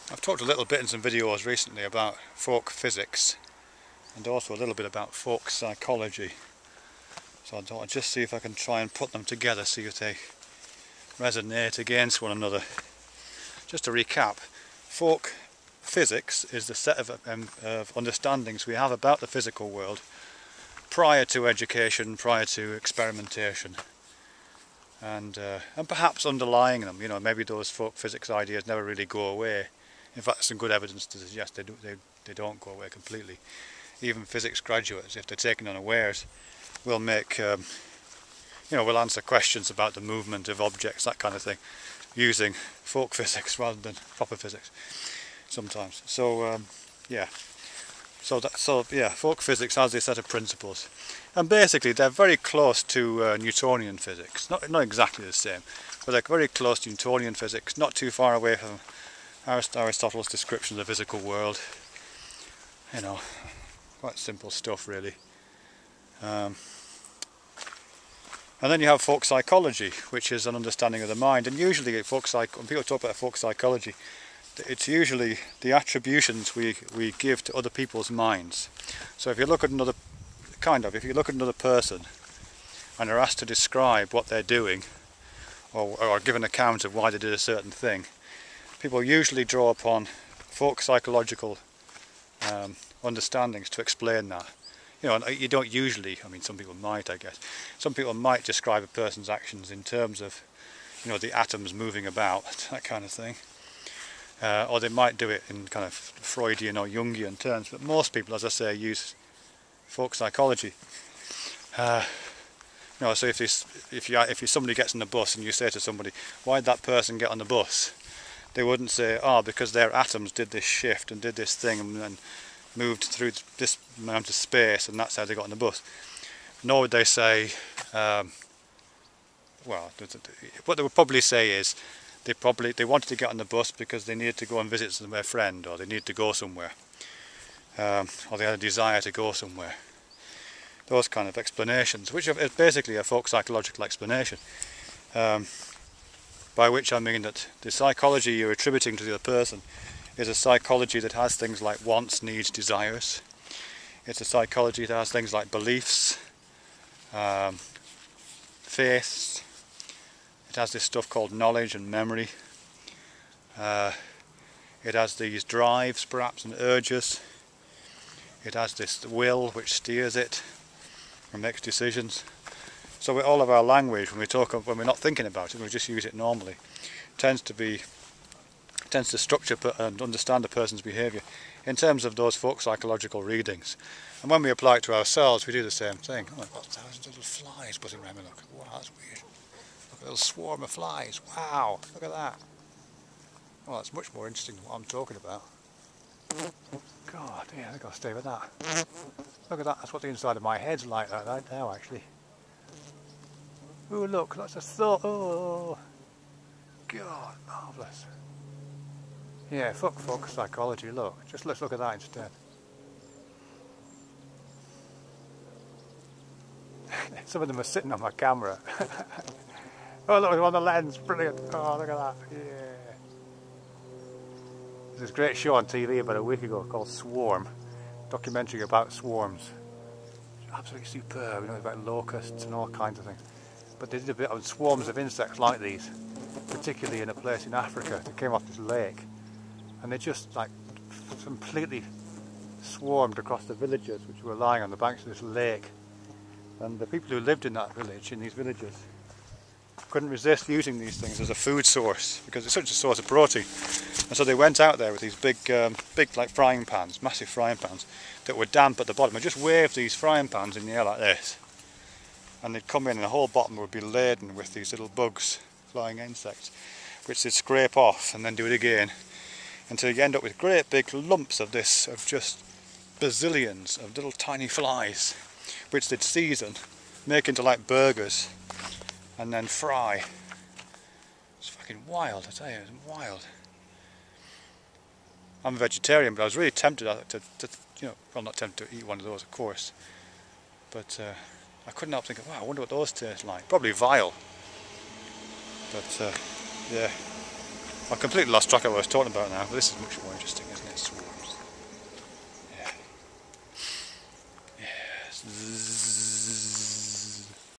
I've talked a little bit in some videos recently about folk physics and also a little bit about folk psychology. So I thought I'd just see if I can try and put them together, see if they resonate against one another. Just to recap, folk physics is the set of understandings we have about the physical world prior to education, prior to experimentation. And perhaps underlying them, you know, maybe those folk physics ideas never really go away. In fact, some good evidence to suggest they don't go away completely. Even physics graduates, if they're taken unawares, will make, will answer questions about the movement of objects, that kind of thing, using folk physics rather than proper physics sometimes. So folk physics has this set of principles, and basically they're very close to Newtonian physics. Not exactly the same, but they're very close to Newtonian physics, not too far away from Aristotle's description of the physical world. You know, quite simple stuff really. And then you have folk psychology, which is an understanding of the mind. And usually when people talk about folk psychology, it's usually the attributions we give to other people's minds. So if you look at another person and are asked to describe what they're doing, or give an account of why they did a certain thing, people usually draw upon folk psychological understandings to explain that. You know, and you don't usually, I mean some people might, I guess. Some people might describe a person's actions in terms of, you know, the atoms moving about, that kind of thing. Or they might do it in kind of Freudian or Jungian terms, but most people, as I say, use folk psychology. You know, so if somebody gets on the bus and you say to somebody, why did that person get on the bus? They wouldn't say, oh, because their atoms did this shift and did this thing and moved through this amount of space, and that's how they got on the bus. Nor would they say, what they would probably say is they wanted to get on the bus because they needed to go and visit their friend, or they needed to go somewhere, or they had a desire to go somewhere. Those kind of explanations, which is basically a folk psychological explanation, by which I mean that the psychology you're attributing to the other person is a psychology that has things like wants, needs, desires. It's a psychology that has things like beliefs, faiths. It has this stuff called knowledge and memory. It has these drives, perhaps, and urges. It has this will which steers it and makes decisions. So with all of our language, when we're not thinking about it, we just use it normally, tends to structure and understand a person's behaviour in terms of those folk psychological readings. And when we apply it to ourselves, we do the same thing. Oh, I've got thousands of little flies buzzing around me, look. Wow, that's weird. Look, a little swarm of flies. Wow, look at that. Well, it's much more interesting than what I'm talking about. God, yeah, I think I'll stay with that. Look at that, that's what the inside of my head's like right now, actually. Oh, look, that's a thought. Oh, God, marvellous. Yeah, folk psychology, look. Let's look at that instead. Some of them are sitting on my camera. Oh, look, on the lens, brilliant. Oh, look at that, yeah. There's this great show on TV about a week ago called Swarm, documentary about swarms. Absolutely superb, you know, about locusts and all kinds of things. But they did a bit on swarms of insects like these, particularly in a place in Africa. They came off this lake, and they just like completely swarmed across the villages which were lying on the banks of this lake. And the people who lived in that village, in these villages, couldn't resist using these things as a food source because it's such a source of protein. And so they went out there with these big like frying pans, massive frying pans that were damp at the bottom, and just waved these frying pans in the air like this. And they'd come in and the whole bottom would be laden with these little bugs, flying insects, which they'd scrape off and then do it again, until you end up with great big lumps of this, of just bazillions of little tiny flies, which they'd season, make into like burgers, and then fry. It's fucking wild, I tell you, it's wild. I'm a vegetarian, but I was really tempted to you know, well, not tempted to eat one of those, of course, but I couldn't help thinking, wow, I wonder what those taste like. Probably vile, but yeah. I've completely lost track of what I was talking about now, but this is much more interesting, isn't it? Swarms. Yeah. Yeah. Zzzz.